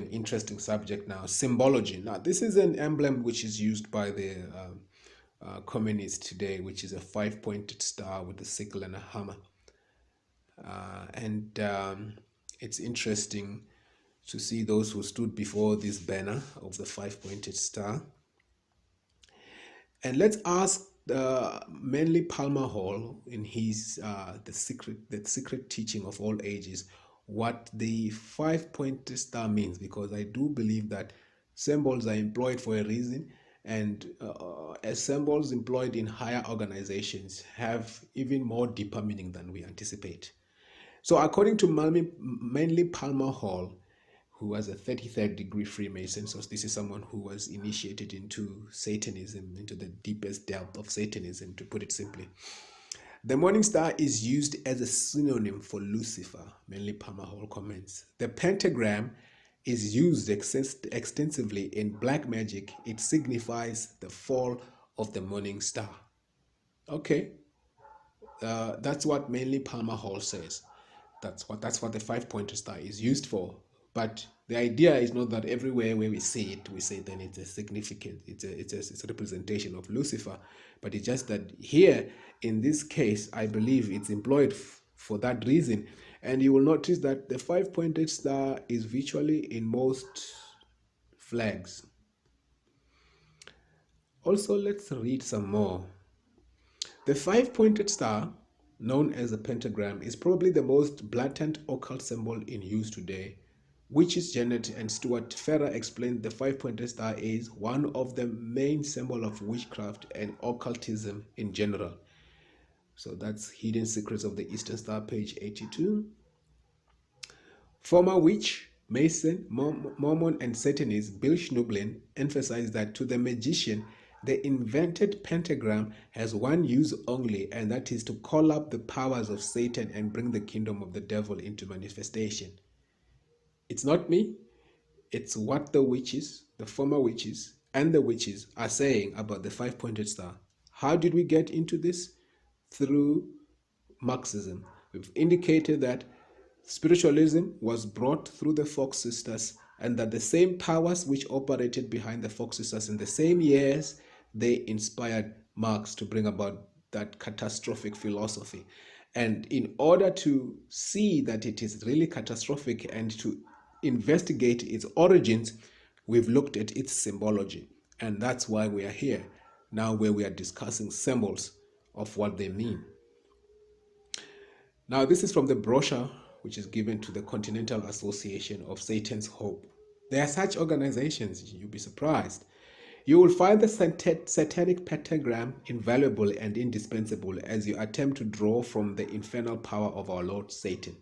an interesting subject now, symbology. Now, this is an emblem which is used by the communists today, which is a 5-pointed star with a sickle and a hammer. And it's interesting to see those who stood before this banner of the 5-pointed star. And let's ask Manly Palmer Hall in his the secret teaching of all ages what the 5-pointed star means, because I do believe that symbols are employed for a reason, and as symbols employed in higher organizations have even more deeper meaning than we anticipate. So according to Manly Palmer Hall, who was a 33rd degree Freemason, so this is someone who was initiated into Satanism, into the deepest depth of Satanism, to put it simply. The morning star is used as a synonym for Lucifer, Manly Palmer Hall comments. The pentagram is used extensively in black magic. It signifies the fall of the morning star. Okay, that's what Manly Palmer Hall says. That's what the 5-pointed star is used for. But the idea is not that everywhere where we see it, we say then it's a significant, it's a representation of Lucifer. But it's just that here, in this case, I believe it's employed for that reason. And you will notice that the 5-pointed star is virtually in most flags. Also, let's read some more. The 5-pointed star, known as a pentagram, is probably the most blatant occult symbol in use today. Witches Janet and Stuart Ferrer explained the 5-pointed star is one of the main symbols of witchcraft and occultism in general. So that's Hidden Secrets of the Eastern Star, page 82. Former witch, Mason, Mormon, and Satanist Bill Schnublin emphasized that to the magician, the invented pentagram has one use only, and that is to call up the powers of Satan and bring the kingdom of the devil into manifestation. It's not me, it's what the witches, the former witches, and the witches are saying about the 5-pointed star. How did we get into this? Through Marxism. We've indicated that spiritualism was brought through the Fox sisters, and that the same powers which operated behind the Fox sisters in the same years, they inspired Marx to bring about that catastrophic philosophy. And in order to see that it is really catastrophic and to investigate its origins, we've looked at its symbology. And that's why we are here now, where we are discussing symbols of what they mean. Now, this is from the brochure which is given to the Continental Association of Satan's Hope. There are such organizations, you'll be surprised. You will find the satanic pentagram invaluable and indispensable as you attempt to draw from the infernal power of our Lord Satan.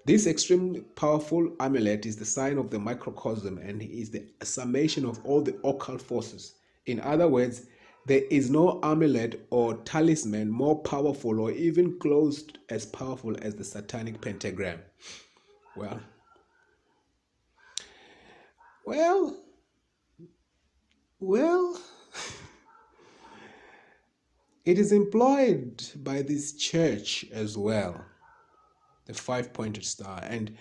This extremely powerful amulet is the sign of the microcosm and is the summation of all the occult forces. In other words, there is no amulet or talisman more powerful or even close as powerful as the satanic pentagram. Well, it is employed by this church as well, the 5-pointed star. And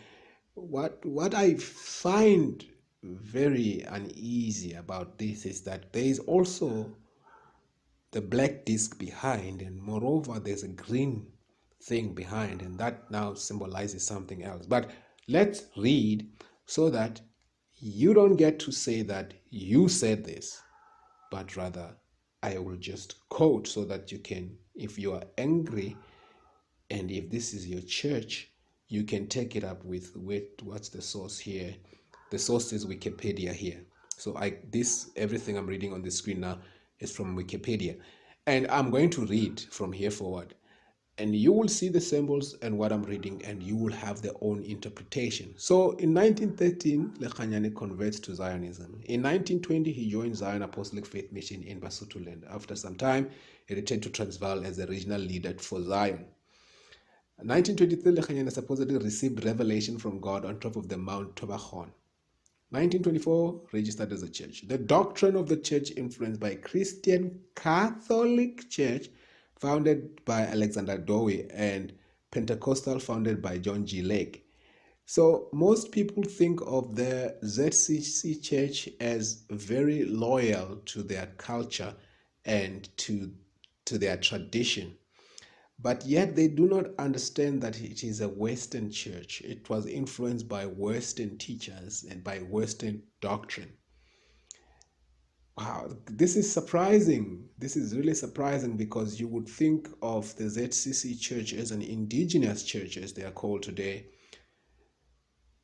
what I find very uneasy about this is that there is also the black disc behind, and moreover there's a green thing behind, and that now symbolizes something else. But let's read so that you don't get to say that you said this, but rather I will just quote so that you can, if you are angry and if this is your church, you can take it up with what's the source here. The source is Wikipedia here. So everything I'm reading on the screen now is from Wikipedia, and I'm going to read from here forward, and you will see the symbols and what I'm reading, and you will have their own interpretation. So in 1913, Lekanyane converts to Zionism. In 1920, he joined Zion Apostolic Faith Mission in Basutoland. After some time, he returned to Transvaal as the regional leader for Zion. In 1923, Lekanyane supposedly received revelation from God on top of the Mount Tobachon. 1924, registered as a church. The doctrine of the church influenced by Christian Catholic Church, founded by Alexander Dowie, and Pentecostal, founded by John G. Lake. So most people think of the ZCC Church as very loyal to their culture and to their tradition. But yet they do not understand that it is a Western church. It was influenced by Western teachers and by Western doctrine. Wow, this is surprising. This is really surprising because you would think of the ZCC Church as an indigenous church, as they are called today.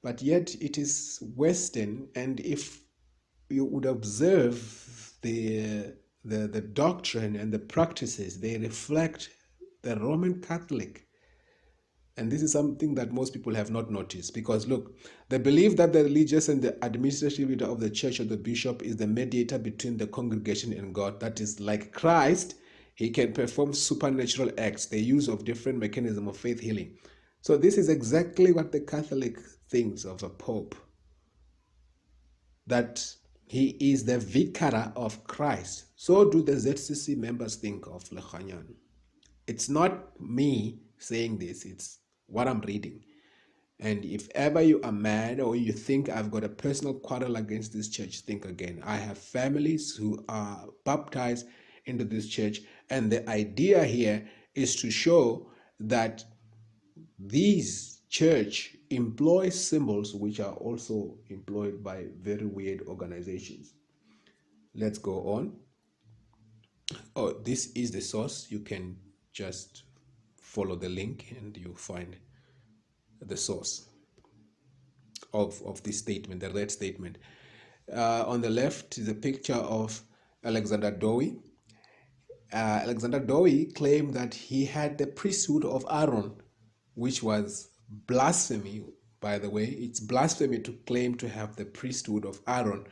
But yet it is Western, and if you would observe the doctrine and the practices, they reflect the Roman Catholic. And this is something that most people have not noticed, because look, they believe that the religious and the administrative leader of the church or the bishop is the mediator between the congregation and God. That is, like Christ, he can perform supernatural acts, the use of different mechanisms of faith healing. So this is exactly what the Catholic thinks of a pope, that he is the vicar of Christ. So do the ZCC members think of Lekhanyan. It's not me saying this, it's what I'm reading. And if ever you are mad or you think I've got a personal quarrel against this church, think again. I have families who are baptized into this church, and the idea here is to show that these church employ symbols which are also employed by very weird organizations. Let's go on. Oh, this is the source. You can just follow the link and you find the source of this statement, the red statement. On the left is a picture of Alexander Dowie. Alexander Dowie claimed that he had the priesthood of Aaron, which was blasphemy, by the way. It's blasphemy to claim to have the priesthood of Aaron,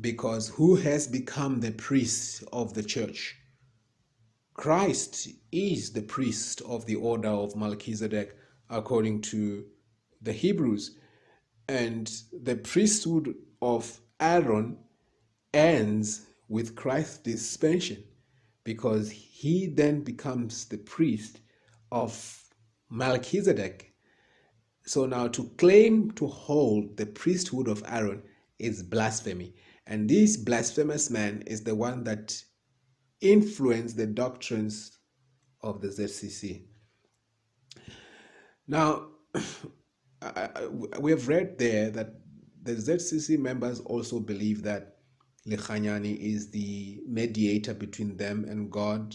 because who has become the priest of the church? Christ is the priest of the order of Melchizedek, according to the Hebrews. And the priesthood of Aaron ends with Christ's dispensation, because he then becomes the priest of Melchizedek. So now to claim to hold the priesthood of Aaron is blasphemy. And this blasphemous man is the one that influenced the doctrines of the ZCC. Now, we have read there that the ZCC members also believe that Lekhanyani is the mediator between them and God,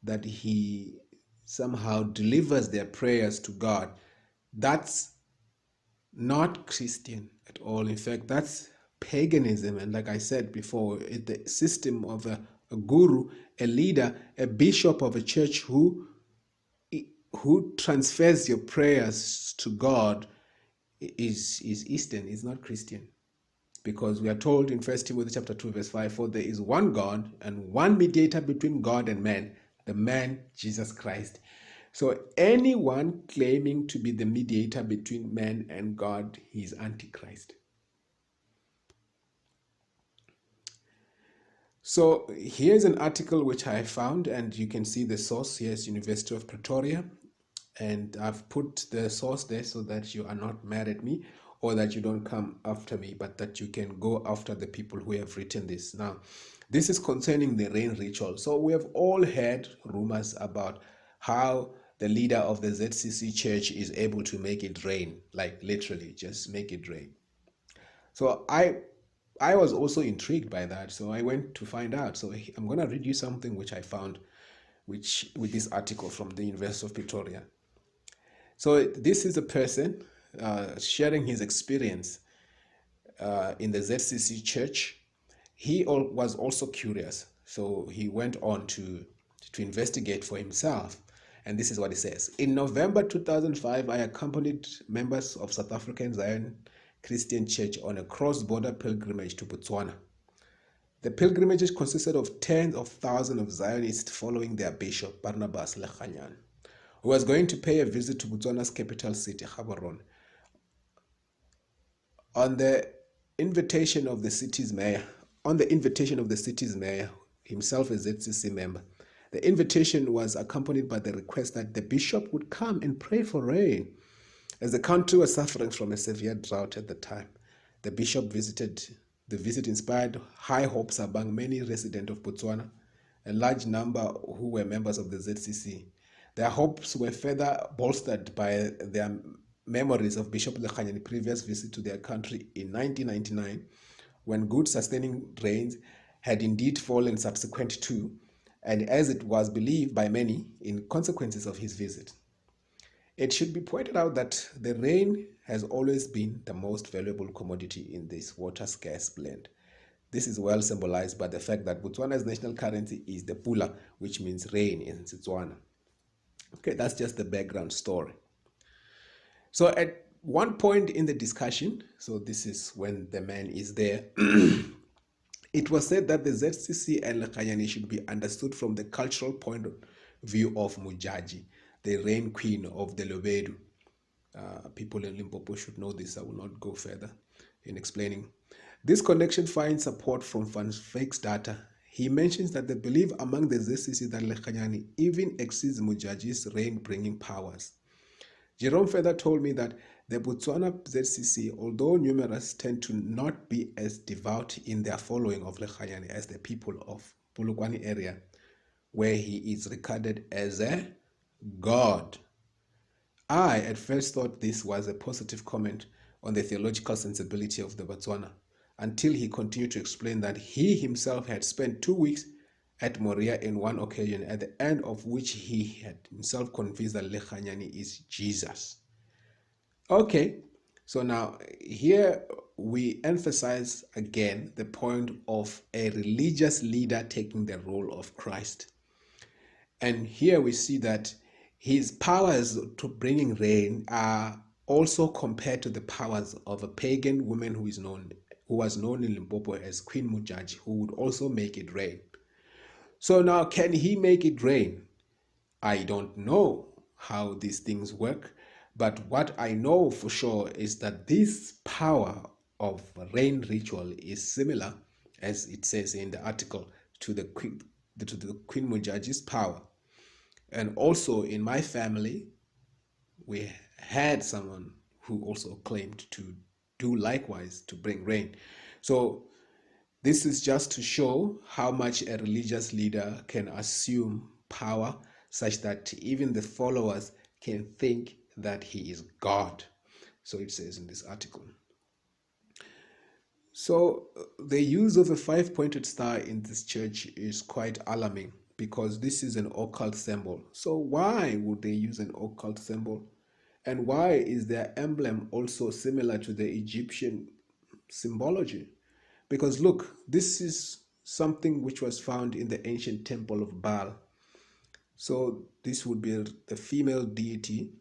that he somehow delivers their prayers to God. That's not Christian at all. In fact, that's paganism. And like I said before, it's the system of a guru, a leader, a bishop of a church who transfers your prayers to God is Eastern, is not Christian. Because we are told in 1 Timothy chapter 2, verse 5, for there is one God and one mediator between God and man, the man Jesus Christ. So anyone claiming to be the mediator between man and God, he is Antichrist. So here's an article which I found, and you can see the source. Here's University of Pretoria, and I've put the source there so that you are not mad at me, or that you don't come after me, but that you can go after the people who have written this. Now, this is concerning the rain ritual. So we have all heard rumors about how the leader of the ZCC Church is able to make it rain, like literally just make it rain. So I was also intrigued by that, so I went to find out. So I'm going to read you something which I found with this article from the University of Pretoria. So this is a person sharing his experience in the ZCC Church. He was also curious, so he went on to investigate for himself. And this is what he says. In November 2005, I accompanied members of South African Zion Christian Church on a cross-border pilgrimage to Botswana. The pilgrimages consisted of tens of thousands of Zionists following their bishop, Barnabas Lekhanyan, who was going to pay a visit to Botswana's capital city, Gaborone. On the invitation of the city's mayor, himself a ZCC member, the invitation was accompanied by the request that the bishop would come and pray for rain. As the country was suffering from a severe drought at the time, the bishop visited. The visit inspired high hopes among many residents of Botswana, a large number who were members of the ZCC. Their hopes were further bolstered by their memories of Bishop Lekhanya's previous visit to their country in 1999, when good sustaining rains had indeed fallen subsequent to, and as it was believed by many, in consequences of his visit. It should be pointed out that the rain has always been the most valuable commodity in this water-scarce land. This is well symbolized by the fact that Botswana's national currency is the pula, which means rain in Setswana. Okay, that's just the background story. So at one point in the discussion, so this is when the man is there, it was said that the ZCC and Lekhanyane should be understood from the cultural point of view of Mujaji, the rain queen of the Lobedu. People in Limpopo should know this. I will not go further in explaining. This connection finds support from Van Vyck's data. He mentions that the belief among the ZCC that Lekhanyane even exceeds Mujaji's rain-bringing powers. Jerome further told me that the Botswana ZCC, although numerous, tend to not be as devout in their following of Lekhanyane as the people of Polokwane area, where he is regarded as a god. I at first thought this was a positive comment on the theological sensibility of the Botswana, until he continued to explain that he himself had spent 2 weeks at Moria in one occasion, at the end of which he had himself convinced that Lekhanyane is Jesus. Okay, so now here we emphasize again the point of a religious leader taking the role of Christ. And here we see that his powers to bringing rain are also compared to the powers of a pagan woman who was known in Limpopo as Queen Mujaji, who would also make it rain. So now, can he make it rain? I don't know how these things work, but what I know for sure is that this power of rain ritual is similar, as it says in the article, to the Queen Mujaji's power. And also in my family, we had someone who also claimed to do likewise to bring rain. So this is just to show how much a religious leader can assume power such that even the followers can think that he is God. So it says in this article. So the use of a 5-pointed star in this church is quite alarming, because this is an occult symbol. So why would they use an occult symbol? And why is their emblem also similar to the Egyptian symbology? Because look, this is something which was found in the ancient temple of Baal. So this would be the female deity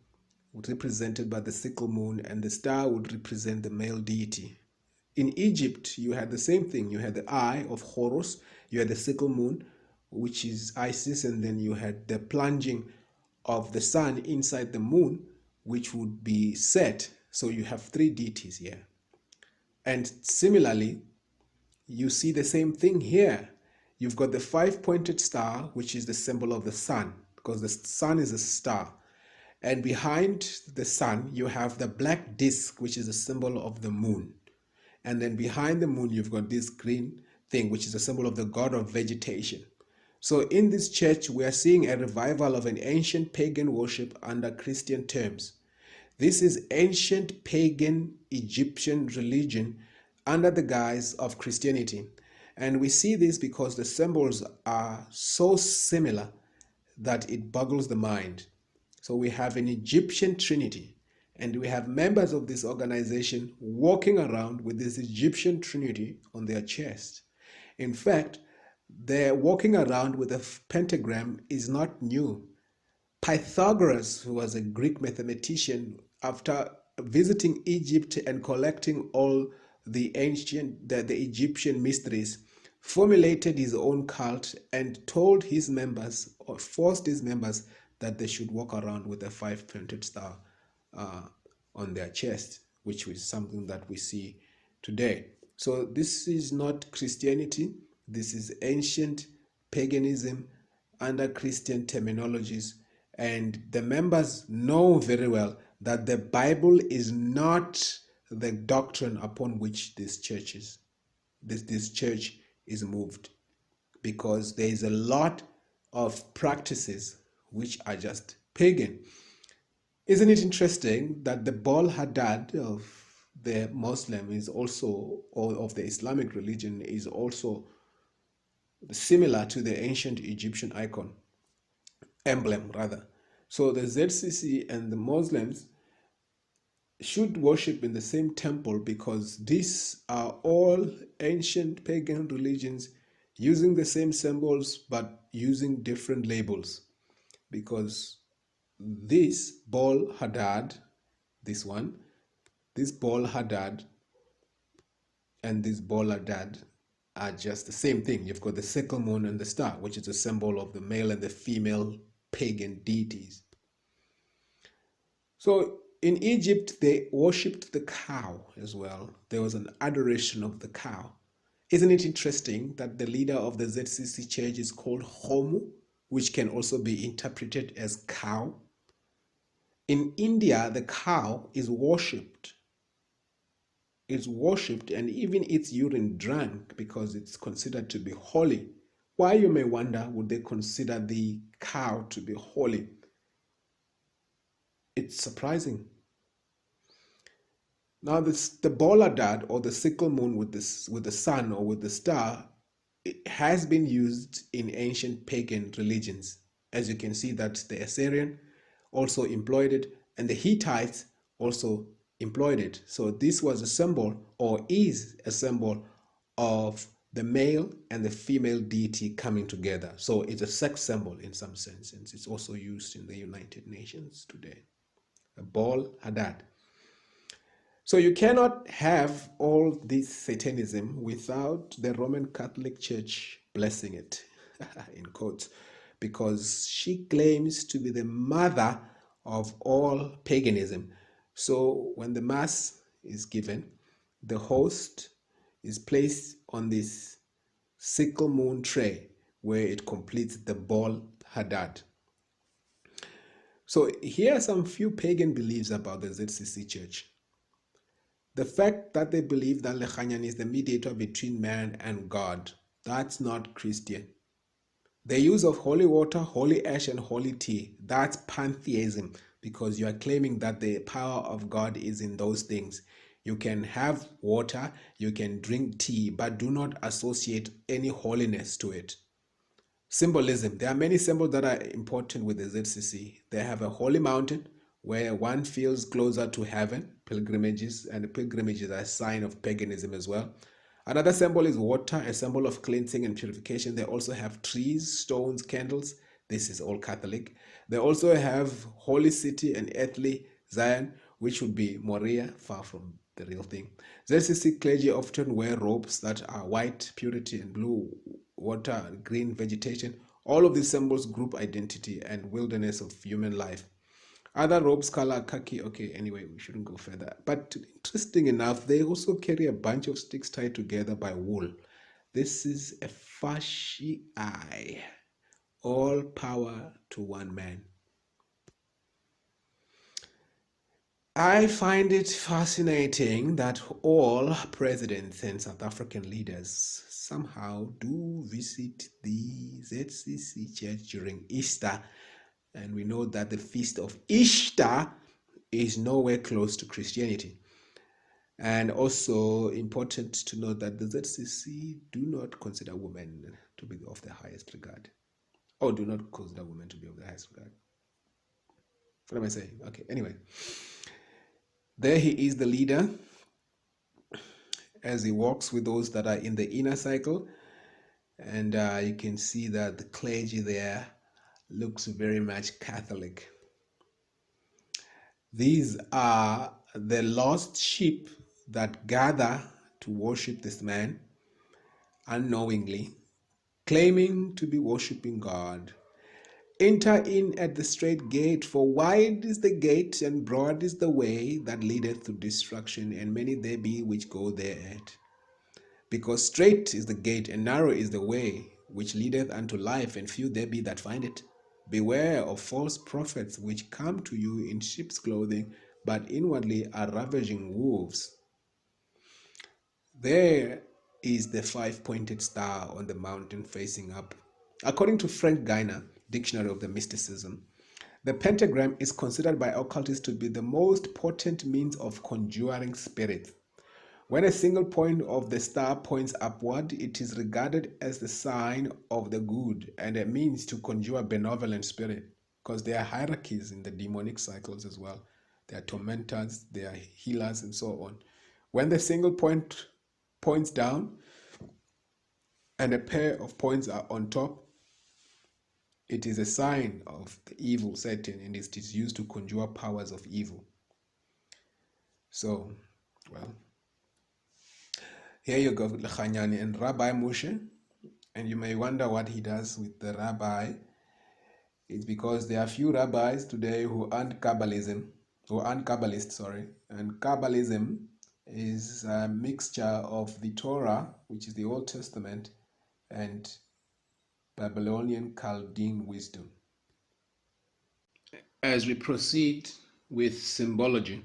represented by the sickle moon, and the star would represent the male deity. In Egypt, you had the same thing. You had the eye of Horus, you had the sickle moon, which is Isis, and then you had the plunging of the sun inside the moon, which would be Set. So you have 3 deities here. And similarly, you see the same thing here. You've got the 5-pointed star, which is the symbol of the sun, because the sun is a star. And behind the sun, you have the black disk, which is a symbol of the moon. And then behind the moon, you've got this green thing, which is a symbol of the god of vegetation. So in this church, we are seeing a revival of an ancient pagan worship under Christian terms. This is ancient pagan Egyptian religion under the guise of Christianity. And we see this because the symbols are so similar that it boggles the mind. So we have an Egyptian Trinity, and we have members of this organization walking around with this Egyptian Trinity on their chest. In fact, their walking around with a pentagram is not new. Pythagoras, who was a Greek mathematician, after visiting Egypt and collecting all the Egyptian mysteries, formulated his own cult and told his members, or forced his members, that they should walk around with a 5-pointed star on their chest, which is something that we see today. So this is not Christianity. This is ancient paganism under Christian terminologies, and the members know very well that the Bible is not the doctrine upon which this church is moved, because there is a lot of practices which are just pagan. Isn't it interesting that the Baal Hadad of the Muslim is also, or of the Islamic religion, is also similar to the ancient Egyptian emblem rather. So the ZCC and the Muslims should worship in the same temple, because these are all ancient pagan religions using the same symbols but using different labels. Because this Baal Hadad, this Baal Hadad and this Baal Hadad are just the same thing. You've got the sickle moon and the star, which is a symbol of the male and the female pagan deities. So in Egypt, they worshipped the cow as well. There was an adoration of the cow. Isn't it interesting that the leader of the ZCC Church is called Homu, which can also be interpreted as cow? In India, the cow is worshipped. It's worshipped and even its urine drank, because it's considered to be holy. Why, you may wonder, would they consider the cow to be holy? It's surprising. Now, the Baal Hadad, or the sickle moon with the sun or with the star, it has been used in ancient pagan religions. As you can see, that the Assyrian also employed it, and the Hittites also employed it. So this was a symbol, or is a symbol, of the male and the female deity coming together. So it's a sex symbol in some sense, and it's also used in the United Nations today. A Baal Hadad. So you cannot have all this Satanism without the Roman Catholic Church blessing it, in quotes, because she claims to be the mother of all paganism. So when the Mass is given, the host is placed on this sickle moon tray where it completes the Baal Hadad. So here are some few pagan beliefs about the ZCC Church. The fact that they believe that Lekhanyan is the mediator between man and God, that's not Christian. The use of holy water, holy ash, and holy tea, that's pantheism, because you are claiming that the power of God is in those things. You can have water, you can drink tea, but do not associate any holiness to it. Symbolism. There are many symbols that are important with the ZCC. They have a holy mountain where one feels closer to heaven, pilgrimages, and the pilgrimages are a sign of paganism as well. Another symbol is water, a symbol of cleansing and purification. They also have trees, stones, candles. This is all Catholic. They also have holy city and earthly Zion, which would be Moriah, far from the real thing. ZCC clergy often wear robes that are white, purity, and blue, water, and green vegetation. All of these symbols group identity and wilderness of human life. Other robes color khaki. Okay, anyway, we shouldn't go further. But interesting enough, they also carry a bunch of sticks tied together by wool. This is a fasci. All power to one man. I find it fascinating that all presidents and South African leaders somehow do visit the ZCC Church during Easter. And we know that the feast of Easter is nowhere close to Christianity. And also important to note that the ZCC do not consider women to be of the highest regard. Or do not consider women to be of the highest regard. What am I saying? Okay, anyway. There he is, the leader, as he walks with those that are in the inner cycle. And you can see that the clergy there looks very much Catholic. These are the lost sheep that gather to worship this man unknowingly, claiming to be worshiping God. Enter in at the straight gate, for wide is the gate and broad is the way that leadeth to destruction, and many there be which go thereat. Because straight is the gate and narrow is the way which leadeth unto life, and few there be that find it. Beware of false prophets which come to you in sheep's clothing, but inwardly are ravaging wolves. There is the five-pointed star on the mountain facing up. According to Frank Gainer, Dictionary of the Mysticism, the pentagram is considered by occultists to be the most potent means of conjuring spirits. When a single point of the star points upward, it is regarded as the sign of the good and a means to conjure benevolent spirit, because there are hierarchies in the demonic cycles as well. There are tormentors, there are healers, and so on. When the single point points down and a pair of points are on top, it is a sign of the evil Satan, and it is used to conjure powers of evil. So, well, here you go, Lechanyani and Rabbi Moshe, and you may wonder what he does with the rabbi. It's because there are few rabbis today who aren't Kabbalists, and Kabbalism is a mixture of the Torah, which is the Old Testament, and Babylonian Chaldean wisdom. As we proceed with symbology,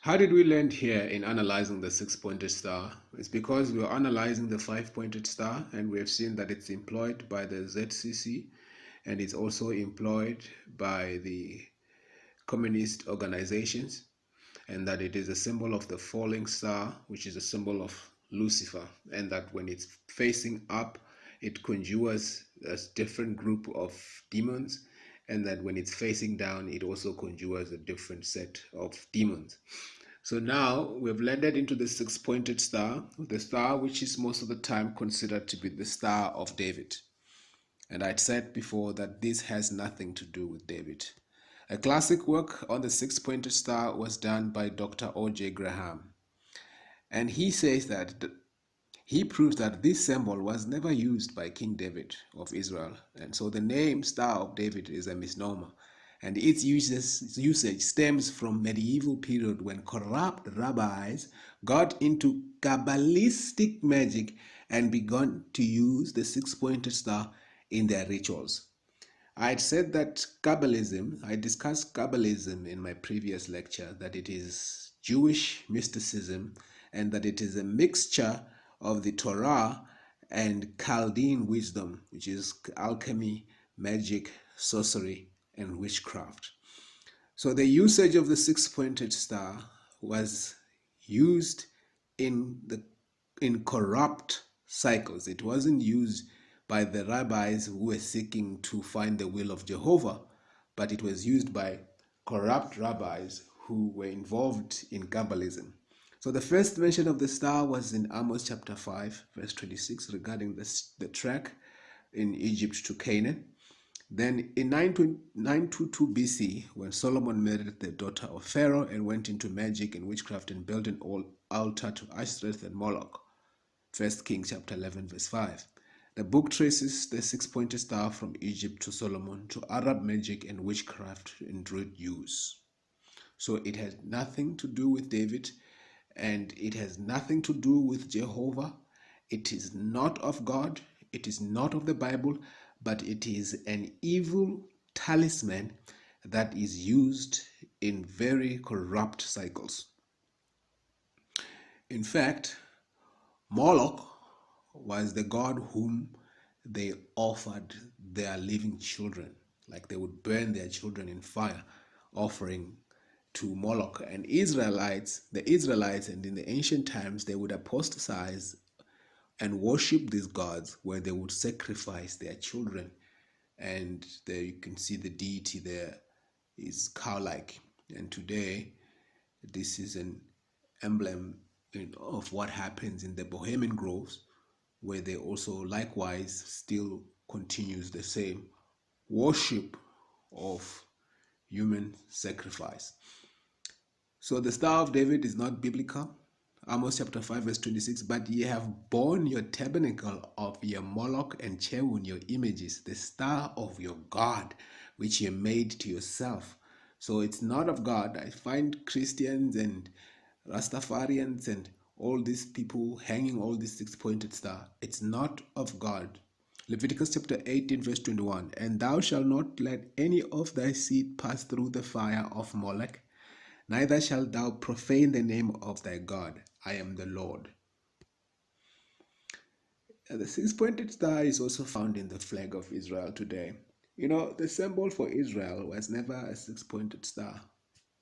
how did we land here in analyzing the six-pointed star? It's because we are analyzing the five-pointed star, and we have seen that it's employed by the Zcc, and it's also employed by the communist organizations, and that it is a symbol of the falling star, which is a symbol of Lucifer, and that when it's facing up, it conjures a different group of demons, and that when it's facing down, it also conjures a different set of demons. So now we've landed into the six-pointed star, the star which is most of the time considered to be the Star of David. And I'd said before that this has nothing to do with David. A classic work on the six-pointed star was done by Dr. O.J. Graham. And he says that he proves that this symbol was never used by King David of Israel. And so the name Star of David is a misnomer. And its usage stems from medieval period when corrupt rabbis got into Kabbalistic magic and began to use the six-pointed star in their rituals. I had said that Kabbalism, I discussed Kabbalism in my previous lecture, that it is Jewish mysticism and that it is a mixture of the Torah and Chaldean wisdom, which is alchemy, magic, sorcery, and witchcraft. So the usage of the six-pointed star was used in corrupt cycles. It wasn't used by the rabbis who were seeking to find the will of Jehovah, but it was used by corrupt rabbis who were involved in Kabbalism. So the first mention of the star was in Amos chapter 5, verse 26, regarding the trek in Egypt to Canaan. Then in 922 BC, when Solomon married the daughter of Pharaoh and went into magic and witchcraft and built an altar to Ashtoreth and Moloch. 1 Kings chapter 11, verse 5. The book traces the six-pointed star from Egypt to Solomon to Arab magic and witchcraft and druid use. So it has nothing to do with David, and it has nothing to do with Jehovah. It is not of God. It is not of the Bible, but it is an evil talisman that is used in very corrupt cycles. In fact, Moloch was the god whom they offered their living children. Like they would burn their children in fire, offering to Moloch. And the Israelites, and in the ancient times, they would apostatize and worship these gods, where they would sacrifice their children. And there you can see the deity there is cow-like. And today, this is an emblem of what happens in the Bohemian groves, where they also likewise still continues the same worship of human sacrifice. So the Star of David is not biblical. Amos chapter 5 verse 26, but ye have borne your tabernacle of your Moloch and Chewun, your images, the star of your God, which ye made to yourself. So it's not of God. I find Christians and Rastafarians and all these people hanging all this six-pointed star. It's not of God. Leviticus chapter 18 verse 21, and thou shalt not let any of thy seed pass through the fire of Molech, Neither shalt thou profane the name of thy God. I am the Lord. The six-pointed star is also found in the flag of Israel today. You know, the symbol for Israel was never a six-pointed star.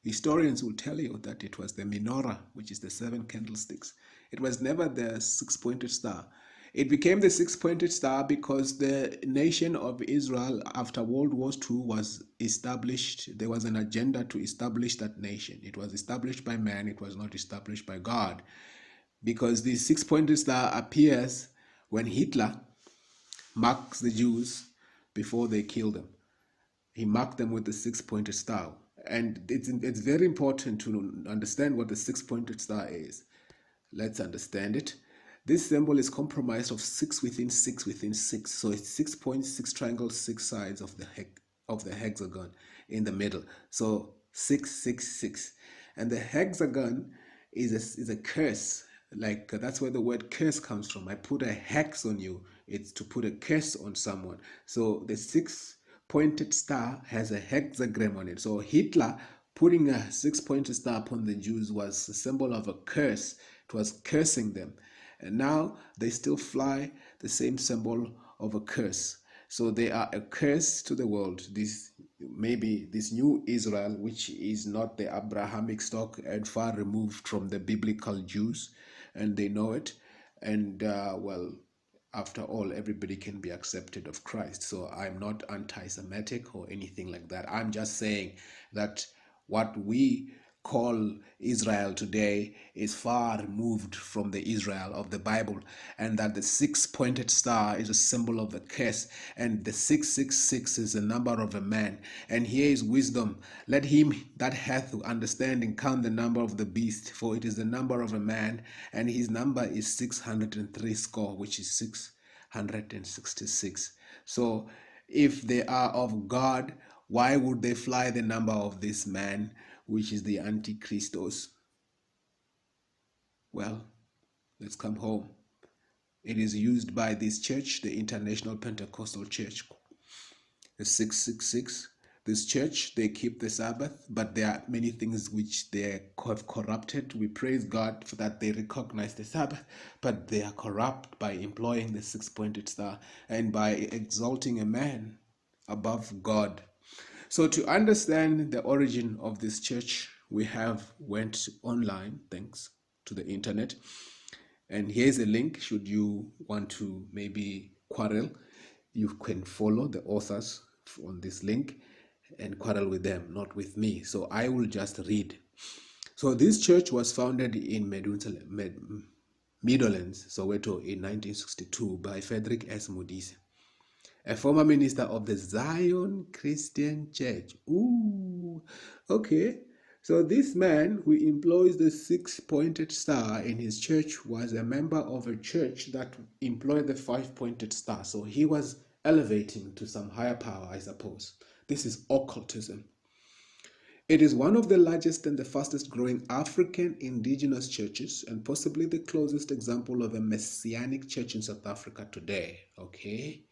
Historians will tell you that it was the menorah, which is the 7 candlesticks. It was never the six-pointed star. It became the six-pointed star because the nation of Israel after World War II was established. There was an agenda to establish that nation. It was established by man. It was not established by God. Because the six-pointed star appears when Hitler marks the Jews before they kill them. He marked them with the six-pointed star. And it's very important to understand what the six-pointed star is. Let's understand it. This symbol is comprised of 6 within 6 within 6. So it's 6 points, 6 triangles, 6 sides of the hexagon in the middle. So 666. And the hexagon is a curse. Like that's where the word curse comes from. I put a hex on you. It's to put a curse on someone. So the six-pointed star has a hexagram on it. So Hitler putting a six-pointed star upon the Jews was a symbol of a curse. It was cursing them. And now they still fly the same symbol of a curse. So they are a curse to the world. Maybe this new Israel, which is not the Abrahamic stock and far removed from the biblical Jews, and they know it. And well, after all, everybody can be accepted of Christ. So I'm not anti-Semitic or anything like that. I'm just saying that what we call Israel today is far removed from the Israel of the Bible, and that the six-pointed star is a symbol of the curse, and the 666 is the number of a man. And here is wisdom. Let him that hath understanding count the number of the beast, for it is the number of a man, and his number is 603 score, which is 666. So if they are of God, why would they fly the number of this man, which is the Antichristos? Well, let's come home. It is used by this church, the International Pentecostal Church, the 666. This church, they keep the Sabbath, but there are many things which they have corrupted. We praise God for that they recognize the Sabbath, but they are corrupt by employing the six-pointed star and by exalting a man above God. So to understand the origin of this church, we went online, thanks to the internet. And here's a link. Should you want to maybe quarrel, you can follow the authors on this link and quarrel with them, not with me. So I will just read. So this church was founded in Meadowlands, Soweto in 1962 by Frederick S. Modise, a former minister of the Zion Christian Church. Ooh, okay. So this man who employs the six-pointed star in his church was a member of a church that employed the five-pointed star. So he was elevating to some higher power, I suppose. This is occultism. It is one of the largest and the fastest growing African indigenous churches, and possibly the closest example of a messianic church in South Africa today. Okay.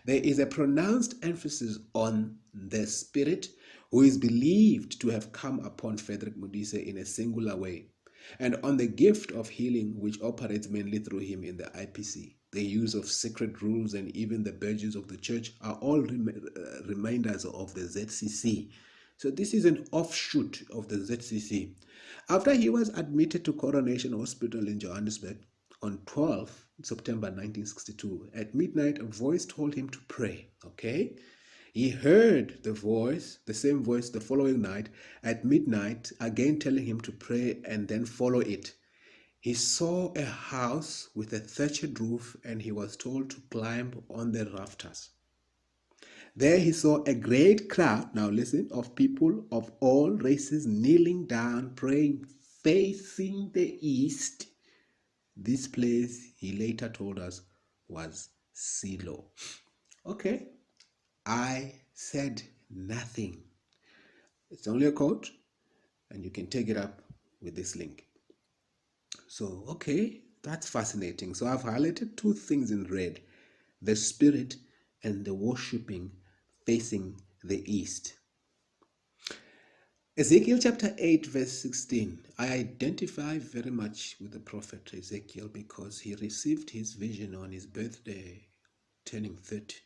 There is a pronounced emphasis on the Spirit, who is believed to have come upon Frederick Modise in a singular way, and on the gift of healing, which operates mainly through him in the IPC. The use of sacred rules and even the badges of the church are all reminders of the Zcc. So this is an offshoot of the Zcc. After he was admitted to Coronation Hospital in Johannesburg on 12 September 1962, at midnight, a voice told him to pray. Okay? He heard the voice, the same voice the following night at midnight, again telling him to pray and then follow it. He saw a house with a thatched roof and he was told to climb on the rafters. There he saw a great crowd, now listen, of people of all races kneeling down, praying, facing the east. This place, he later told us, was Silo. Okay, I said nothing. It's only a quote, and you can take it up with this link. So, okay, that's fascinating. So I've highlighted two things in red: the Spirit and the worshipping facing the east. Ezekiel chapter 8 verse 16. I identify very much with the prophet Ezekiel because he received his vision on his birthday, turning 30,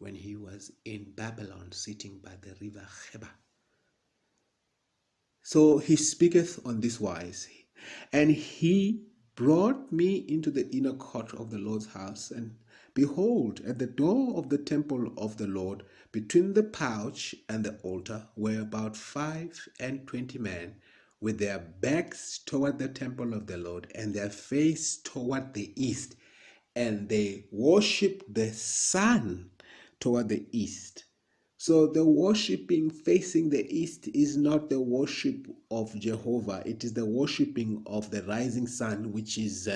when he was in Babylon, sitting by the river Chebar. So he speaketh on this wise, and he brought me into the inner court of the Lord's house, and behold, at the door of the temple of the Lord, between the pouch and the altar, were about 25 men, with their backs toward the temple of the Lord, and their face toward the east, and they worshipped the sun toward the east. So the worshipping facing the east is not the worship of Jehovah. It is the worshipping of the rising sun, which is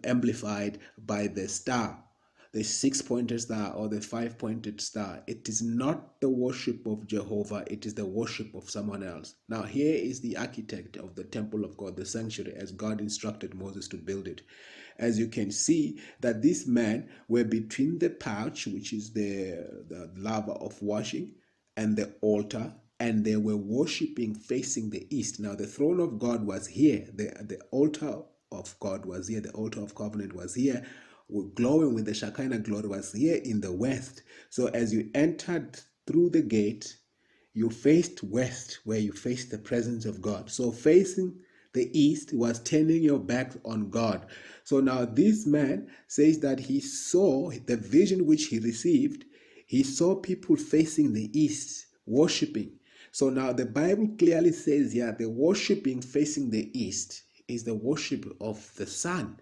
amplified by the star, the six-pointed star or the five-pointed star. It is not the worship of Jehovah. It is the worship of someone else. Now here is the architect of the temple of God, the sanctuary, as God instructed Moses to build it. As you can see, that these men were between the pouch, which is the laver of washing, and the altar, and they were worshipping facing the east. Now the throne of God was here, the altar of God was here, the altar of covenant was here, glowing with the Shekinah glory was here in the west. So as you entered through the gate, you faced west, where you faced the presence of God. So facing the east was turning your back on God. So now this man says that he saw the vision which he received. He saw people facing the east, worshiping. So now the Bible clearly says here, the worshiping facing the east is the worship of the sun.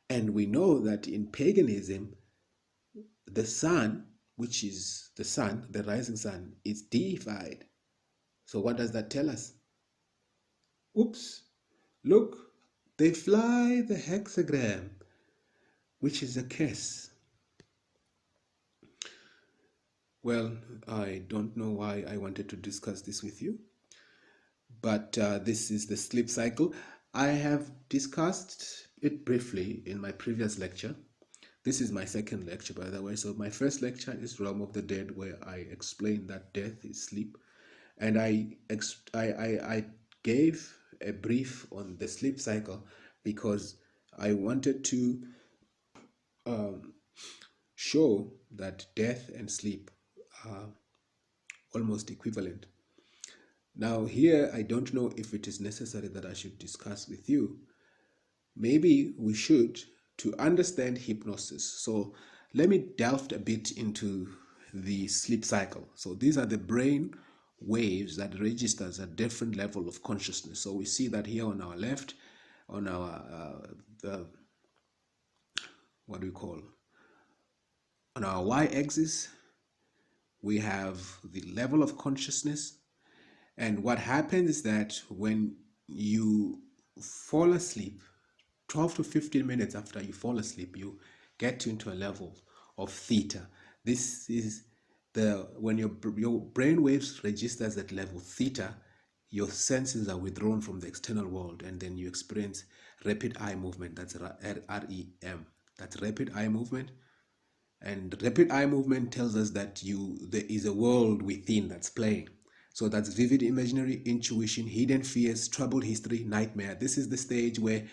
And we know that in paganism, the sun, which is the sun, the rising sun, is deified. So what does that tell us? Oops, look, they fly the hexagram, which is a curse. Well, I don't know why I wanted to discuss this with you, but this is the sleep cycle. I have discussed it briefly in my previous lecture. This is my second lecture, by the way. So my first lecture is Realm of the Dead, where I explained that death is sleep. And I gave a brief on the sleep cycle because I wanted to show that death and sleep are almost equivalent. Now here, I don't know if it is necessary that I should discuss with you. Maybe we should, to understand hypnosis. So let me delve a bit into the sleep cycle. So these are the brain waves that registers a different level of consciousness. So we see that here on our left, on our what do we call, on our y-axis, we have the level of consciousness. And what happens is that when you fall asleep, 12 to 15 minutes after you fall asleep, you get into a level of theta. This is when your brain waves registers at level theta, your senses are withdrawn from the external world, and then you experience rapid eye movement. That's REM. That's rapid eye movement. And rapid eye movement tells us that there is a world within that's playing. So that's vivid imaginary, intuition, hidden fears, troubled history, nightmare. This is the stage where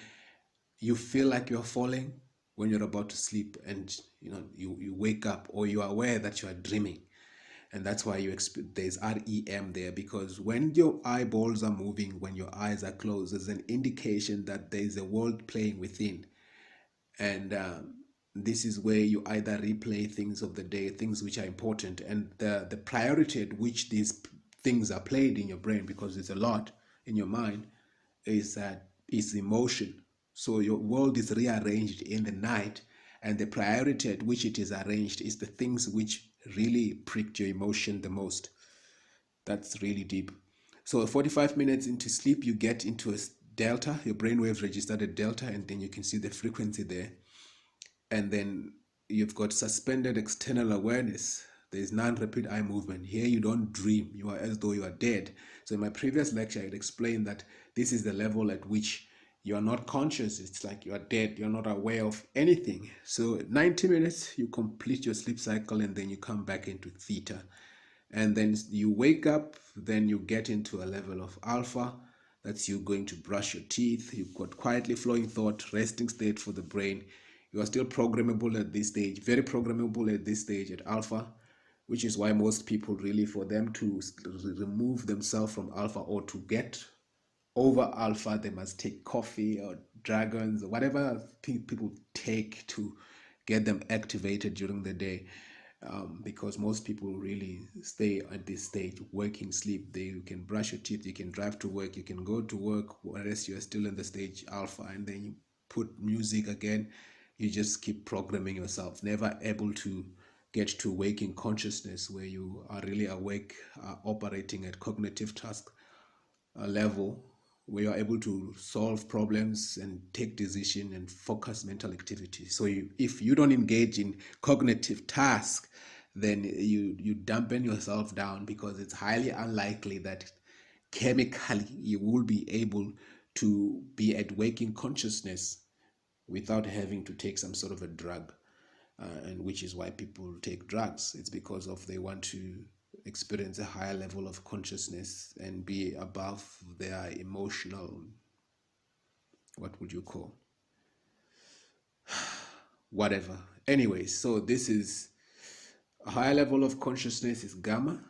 you feel like you're falling when you're about to sleep, and you wake up, or you are aware that you are dreaming. And that's why there's REM there, because when your eyeballs are moving, when your eyes are closed, there's an indication that there's a world playing within. And this is where you either replay things of the day, things which are important, and the priority at which these things are played in your brain, because there's a lot in your mind, is emotion. So your world is rearranged in the night, and the priority at which it is arranged is the things which really pricked your emotion the most. That's really deep. So 45 minutes into sleep, you get into a delta. Your brainwaves registered a delta, and then you can see the frequency there. And then you've got suspended external awareness. There's non-rapid eye movement. Here you don't dream. You are as though you are dead. So in my previous lecture, I had explained that this is the level at which you are not conscious. It's like you are dead. You're not aware of anything. So 90 minutes, you complete your sleep cycle, and then you come back into theta. And then you wake up, then you get into a level of alpha. That's you going to brush your teeth. You've got quietly flowing thought, resting state for the brain. You are still programmable at this stage, very programmable at this stage at alpha, which is why most people really, for them to remove themselves from alpha or to get over alpha, they must take coffee or dragons or whatever people take to get them activated during the day. Because most people really stay at this stage, working, sleep. You can brush your teeth, you can drive to work, you can go to work, whereas you're still in the stage alpha, and then you put music again. You just keep programming yourself, never able to get to waking consciousness where you are really awake, operating at cognitive task level, where you're able to solve problems and take decision and focus mental activity. So if you don't engage in cognitive task, then you dampen yourself down, because it's highly unlikely that chemically you will be able to be at waking consciousness without having to take some sort of a drug. And which is why people take drugs. It's because of they want to experience a higher level of consciousness and be above their emotional, what would you call, whatever. Anyway, so this is a higher level of consciousness is gamma.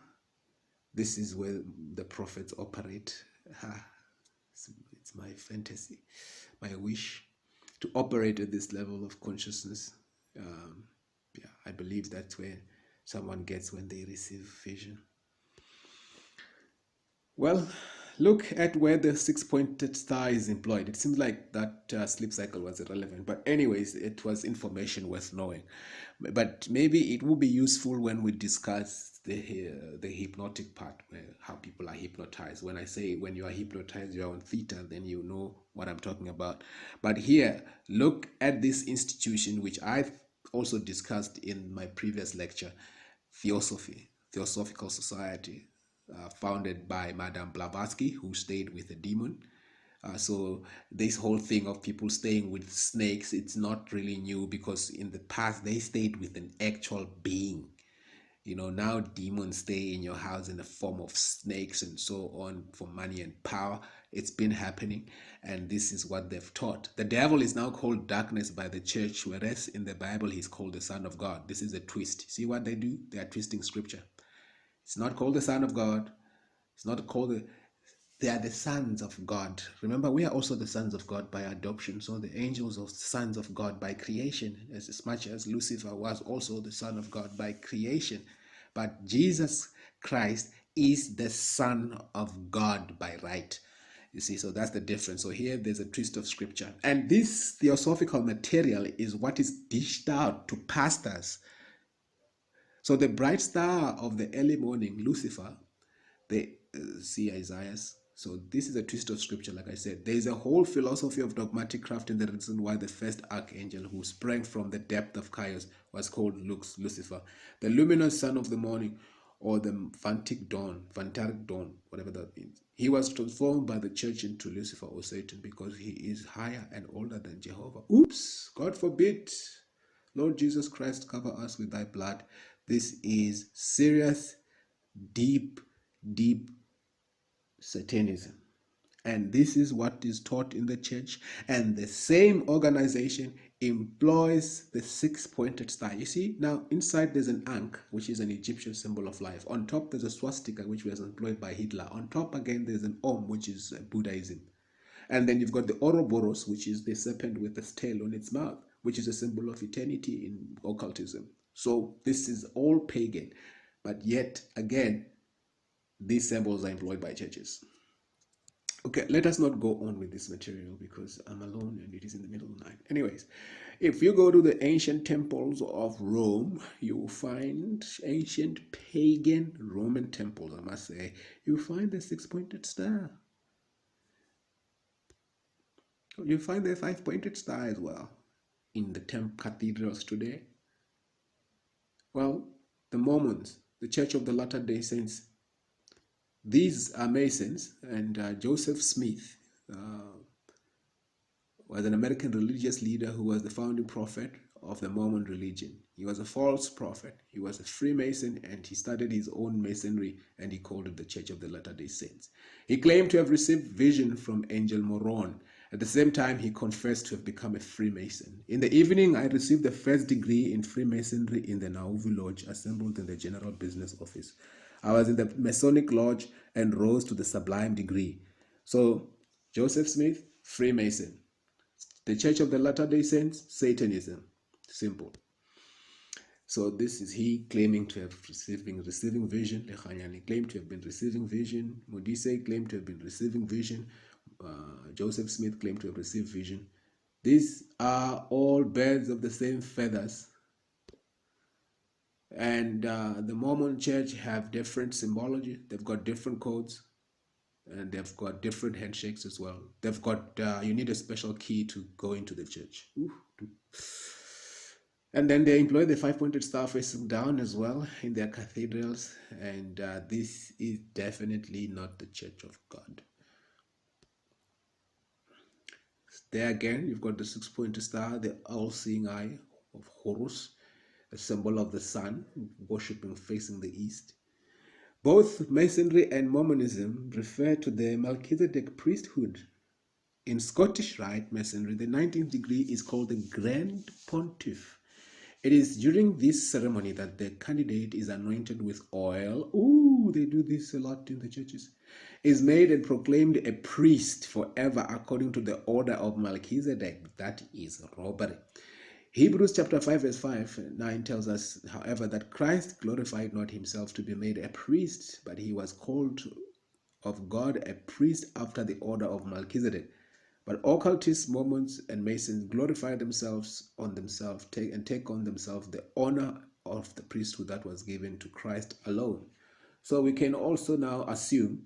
This is where the prophets operate. It's my fantasy, my wish to operate at this level of consciousness. Yeah, I believe that's where someone gets when they receive vision. Well, look at where the six-pointed star is employed. It seems like that sleep cycle was irrelevant, but anyways, it was information worth knowing. But maybe it will be useful when we discuss the hypnotic part, how people are hypnotized. When I say when you are hypnotized, you are on theta, then you know what I'm talking about. But here, look at this institution, which I've also discussed in my previous lecture, Theosophical Society, founded by Madame Blavatsky, who stayed with a demon. So this whole thing of people staying with snakes, it's not really new, because in the past they stayed with an actual being. Now demons stay in your house in the form of snakes and so on for money and power. It's been happening, and this is what they've taught. The devil is now called darkness by the church, whereas in the Bible he's called the Son of God. This is a twist. See what they do? They are twisting scripture. It's not called the Son of God. It's not called they are the sons of God. Remember, we are also the sons of God by adoption. So the angels are sons of God by creation, as much as Lucifer was also the son of God by creation. But Jesus Christ is the Son of God by right. You see, so that's the difference. So here there's a twist of scripture. And this theosophical material is what is dished out to pastors. So the bright star of the early morning, Lucifer, they see Isaiah. So this is a twist of scripture, like I said. There is a whole philosophy of dogmatic craft in the reason why the first archangel who sprang from the depth of chaos was called Lucifer, the luminous son of the morning, or the Vantaric dawn, whatever that means. He was transformed by the church into Lucifer or Satan because he is higher and older than Jehovah. Oops, God forbid. Lord Jesus Christ, cover us with thy blood. This is serious, deep Satanism. And this is what is taught in the church. And the same organization employs the six-pointed star. You see, now inside there's an ankh, which is an Egyptian symbol of life. On top there's a swastika, which was employed by Hitler. On top again there's an Om, which is Buddhism. And then you've got the Ouroboros, which is the serpent with a tail on its mouth, which is a symbol of eternity in occultism. So this is all pagan. But yet again, these symbols are employed by churches. Okay, let us not go on with this material because I'm alone and it is in the middle of the night. Anyways, if you go to the ancient temples of Rome, you will find ancient pagan Roman temples, I must say. You find the six-pointed star. You find the five-pointed star as well in the cathedrals today. Well, the Mormons, the Church of the Latter-day Saints, these are Masons, and Joseph Smith was an American religious leader who was the founding prophet of the Mormon religion. He was a false prophet. He was a Freemason, and he started his own masonry, and he called it the Church of the Latter-day Saints. He claimed to have received vision from Angel Moron. At the same time, he confessed to have become a Freemason. In the evening, I received the first degree in Freemasonry in the Nauvoo Lodge, assembled in the General Business Office. I was in the Masonic Lodge and rose to the Sublime degree. So, Joseph Smith, Freemason. The Church of the Latter-day Saints, Satanism. Simple. So this is he claiming to have receiving vision. Lechanyani claimed to have been receiving vision. Modise claimed to have been receiving vision. Joseph Smith claimed to have received vision. These are all birds of the same feathers. And the Mormon Church have different symbology. They've got different codes. And they've got different handshakes as well. They've got, you need a special key to go into the church. And then they employ the 5-pointed star facing down as well in their cathedrals. And this is definitely not the Church of God. There again, you've got the 6-pointed star, the all-seeing eye of Horus, a symbol of the sun, worshipping facing the east. Both Masonry and Mormonism refer to the Melchizedek priesthood. In Scottish Rite Masonry, the 19th degree is called the Grand Pontiff. It is during this ceremony that the candidate is anointed with oil. Ooh, they do this a lot in the churches. Is made and proclaimed a priest forever according to the order of Melchizedek. That is robbery. Hebrews chapter 5 verse 9 tells us, however, that Christ glorified not himself to be made a priest, but he was called of God a priest after the order of Melchizedek. But occultists, Mormons, and Masons glorify themselves on themselves and take on themselves the honor of the priesthood that was given to Christ alone. So we can also now assume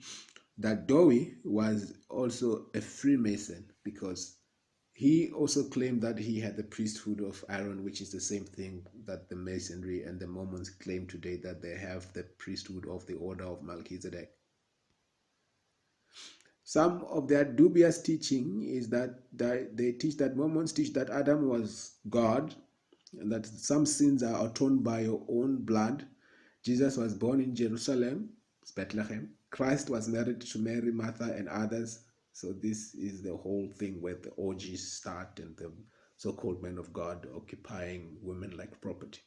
that Dowie was also a Freemason, because he also claimed that he had the priesthood of Aaron, which is the same thing that the Masonry and the Mormons claim today, that they have the priesthood of the order of Melchizedek. Some of their dubious teaching is that they teach that Mormons teach that Adam was God, and that some sins are atoned by your own blood. Jesus was born in Jerusalem, Bethlehem. Christ was married to Mary, Martha, and others. So this is the whole thing where the orgies start and the so-called men of God occupying women like property.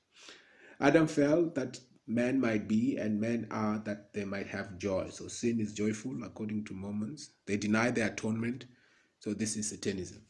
Adam fell that men might be and men are that they might have joy. So sin is joyful according to Mormons. They deny the atonement. So this is Satanism.